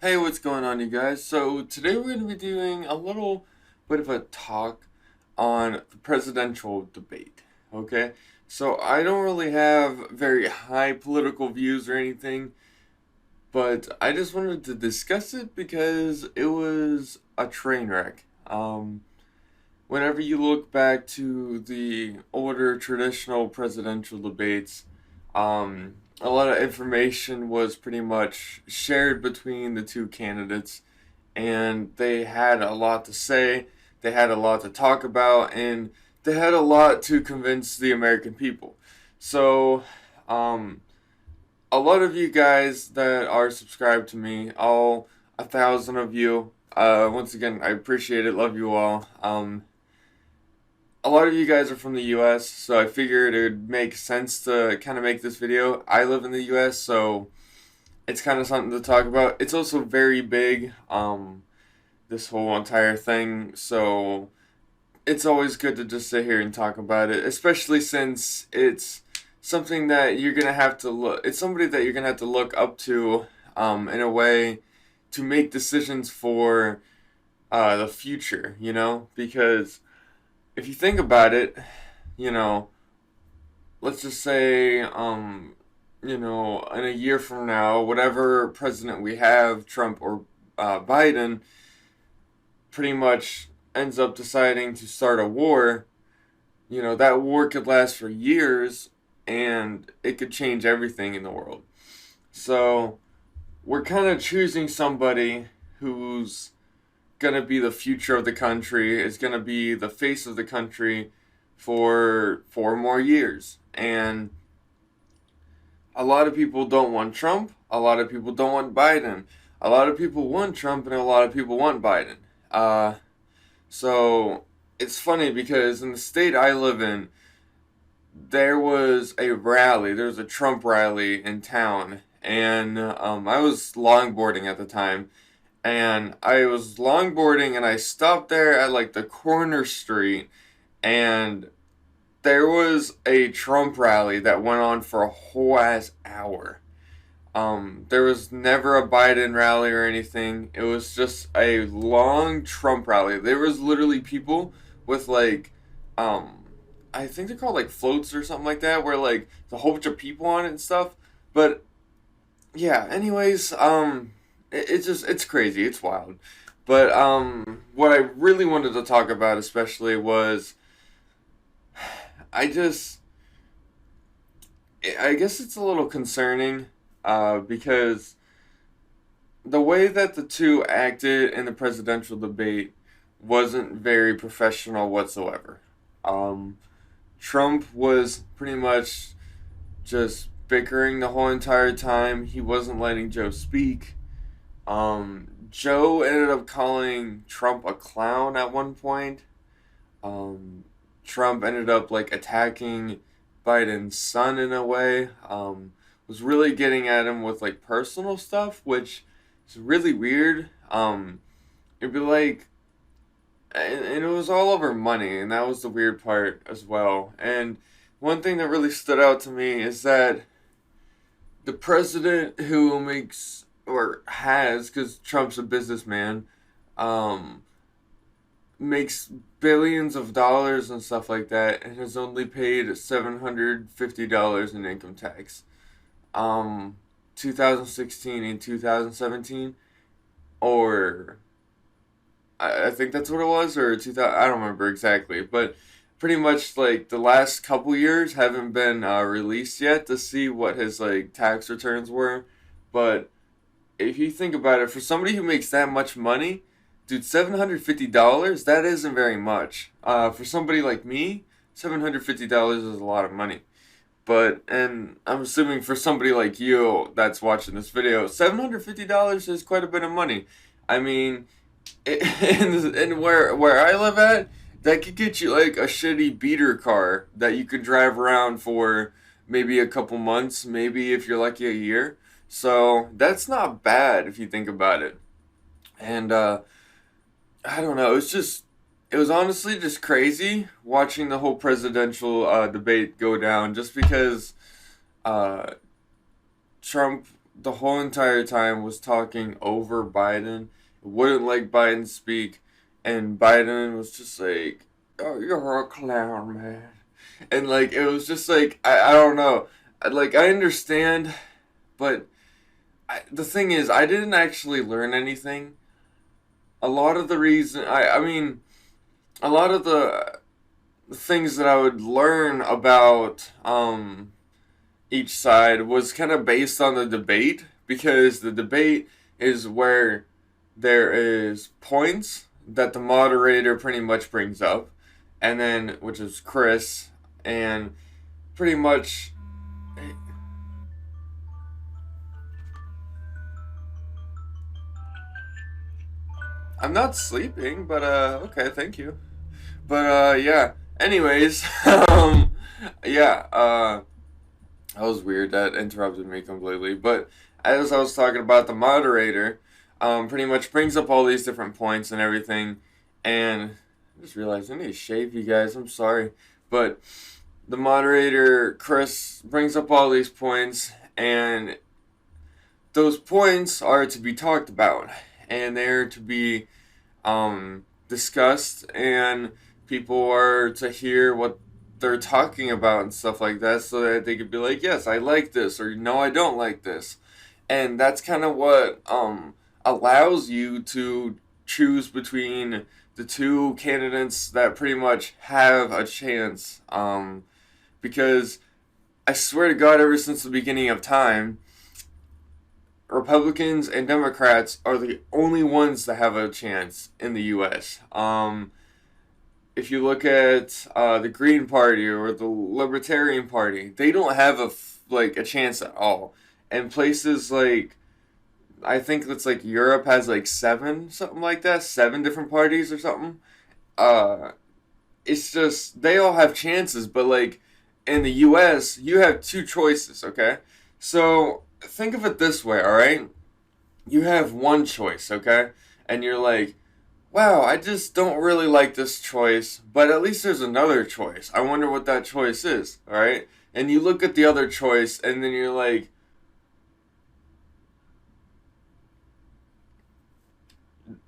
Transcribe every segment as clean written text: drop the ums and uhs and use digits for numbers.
Hey, what's going on, you guys? So, today we're going to be doing a little bit of a talk on the presidential debate. Okay? So, I don't really have very high political views or anything, but I just wanted to discuss it because it was a train wreck. Whenever you look back to the older traditional presidential debates, a lot of information was pretty much shared between the two candidates, and they had a lot to say, they had a lot to talk about, and they had a lot to convince the American people. So, um, a lot of you guys that are subscribed to me, all 1,000 of you, once again, I appreciate it, love you all. A lot of you guys are from the US, so I figured it would make sense to kind of make this video. I live in the US, so it's kind of something to talk about. It's also very big, this whole entire thing, so it's always good to just sit here and talk about it, especially since it's something that you're gonna have to look. It's somebody that you're gonna have to look up to, in a way, to make decisions for the future. Because if you think about it, you know, let's just say, in a year from now, whatever president we have, Trump or Biden, pretty much ends up deciding to start a war. That war could last for years and it could change everything in the world. So we're kind of choosing somebody who's gonna be the future of the country, is gonna be the face of the country for 4 more years. And a lot of people don't want Trump, a lot of people don't want Biden, a lot of people want Trump, and a lot of people want Biden. So it's funny because in the state I live in, there was a Trump rally in town, and I was longboarding at the time, and I was longboarding, and I stopped there at like the corner street, and there was a Trump rally that went on for a whole ass hour. There was never a Biden rally or anything. It was just a long Trump rally. There was literally people with like, um, I think they're called like floats or something like that, where like there's a whole bunch of people on it and stuff. But yeah, anyways, it's crazy. It's wild. But what I really wanted to talk about, especially, was I just I guess it's a little concerning, because the way that the two acted in the presidential debate wasn't very professional whatsoever. Um, Trump was pretty much just bickering the whole entire time. He wasn't letting Joe speak. Joe ended up calling Trump a clown at one point. Um, Trump ended up like attacking Biden's son in a way. Was really getting at him with like personal stuff, which is really weird. It'd be like, and it was all over money, and that was the weird part as well. And one thing that really stood out to me is that the president who makes or has, because Trump's a businessman, um, makes billions of dollars and stuff like that, and has only paid $750 in income tax. Um, 2016 and 2017, or I think that's what it was, or 2000. I don't remember exactly, but pretty much like the last couple years haven't been released yet to see what his like tax returns were. But if you think about it, for somebody who makes that much money, dude, $750, that isn't very much. For somebody like me, $750 is a lot of money. But, and I'm assuming for somebody like you that's watching this video, $750 is quite a bit of money. I mean, and where I live at, that could get you like a shitty beater car that you could drive around for maybe a couple months, maybe if you're lucky a year. So that's not bad if you think about it. And I don't know, it was honestly just crazy watching the whole presidential debate go down, just because uh, Trump. the whole entire time was talking over Biden, wouldn't like Biden speak, and Biden was just like, "Oh, you're a clown, man," and like it was just like I don't know, I understand, but the thing is, I didn't actually learn anything. A lot of the reason, I mean, a lot of the things that I would learn about each side was kind of based on the debate, because the debate is where there is points that the moderator pretty much brings up, and then which is Chris, and pretty much I'm not sleeping, but okay, thank you. But yeah. Anyways, yeah, that was weird. That interrupted me completely. But as I was talking about, the moderator, pretty much brings up all these different points and everything, and I just realized I need to shave you guys. I'm sorry, but the moderator Chris brings up all these points, and those points are to be talked about, and they're to be discussed, and people are to hear what they're talking about and stuff like that, so that they could be like, yes, I like this, or no, I don't like this. And that's kind of what allows you to choose between the two candidates that pretty much have a chance. Because I swear to God, ever since the beginning of time, Republicans and Democrats are the only ones that have a chance in the U.S. If you look at the Green Party or the Libertarian Party, they don't have a chance at all. And places like, I think it's like Europe has like seven, something like that, seven different parties or something. Uh, it's just they all have chances, but like in the U.S., you have two choices. Okay, so think of it this way. All right, you have one choice. Okay, and you're like, wow, I just don't really like this choice, but at least there's another choice. I wonder what that choice is, all right? And you look at the other choice, and then you're like,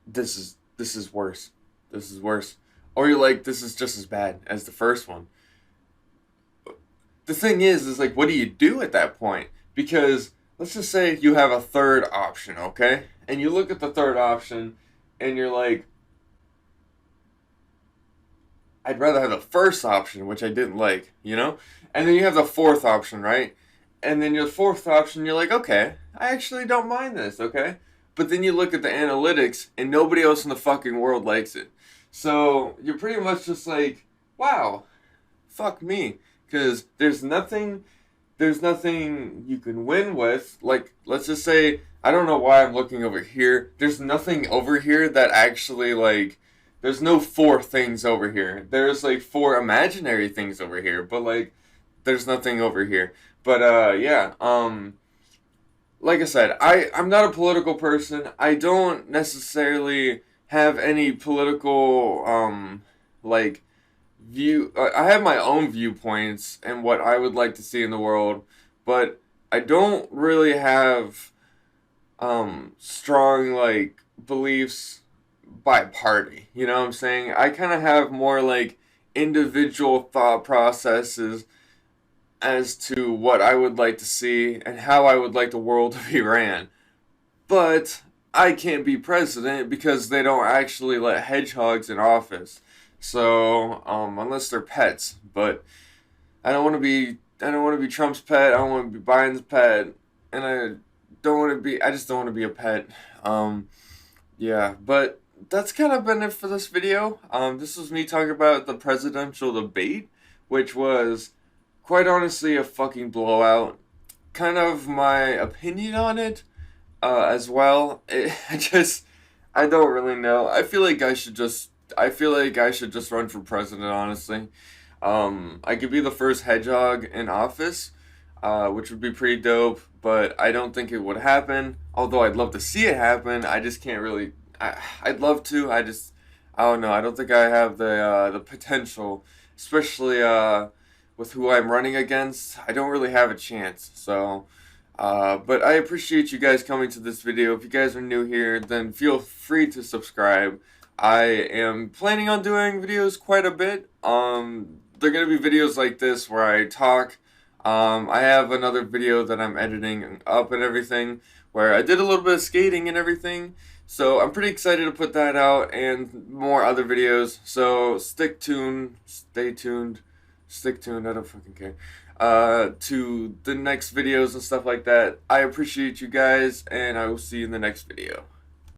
this is worse. This is worse. Or you're like, this is just as bad as the first one. The thing is like, what do you do at that point? Because let's just say you have a third option, okay? And you look at the third option, and you're like, I'd rather have the first option, which I didn't like, you know? And then you have the fourth option, right? And then your fourth option, you're like, okay, I actually don't mind this, okay? But then you look at the analytics, and nobody else in the fucking world likes it. So you're pretty much just like, wow, fuck me. Because there's nothing you can win with. Like, let's just say, I don't know why I'm looking over here. There's nothing over here that actually, like, there's no four things over here. There's, like, four imaginary things over here, but, like, there's nothing over here. But, yeah, like I said, I'm not a political person. I don't necessarily have any political, like, I have my own viewpoints and what I would like to see in the world, but I don't really have strong like beliefs by party. You know what I'm saying? I kind of have more like individual thought processes as to what I would like to see and how I would like the world to be ran. But I can't be president because they don't actually let hedgehogs in office. So, unless they're pets, but I don't want to be Trump's pet. I don't want to be Biden's pet, and I just don't want to be a pet. Um, yeah, but that's kind of been it for this video. This was me talking about the presidential debate, which was quite honestly a fucking blowout. Kind of my opinion on it, as well. I don't really know. I feel like I should just run for president, honestly. I could be the first hedgehog in office, which would be pretty dope, but I don't think it would happen. Although I'd love to see it happen, I just can't really. I'd love to. I don't know. I don't think I have the potential, especially with who I'm running against. I don't really have a chance. So, But I appreciate you guys coming to this video. If you guys are new here, then feel free to subscribe. I am planning on doing videos quite a bit. They're gonna be videos like this where I talk. I have another video that I'm editing up and everything where I did a little bit of skating and everything. So I'm pretty excited to put that out and more other videos. So stick tuned, stay tuned, stick tuned. I don't fucking care to the next videos and stuff like that. I appreciate you guys, and I will see you in the next video.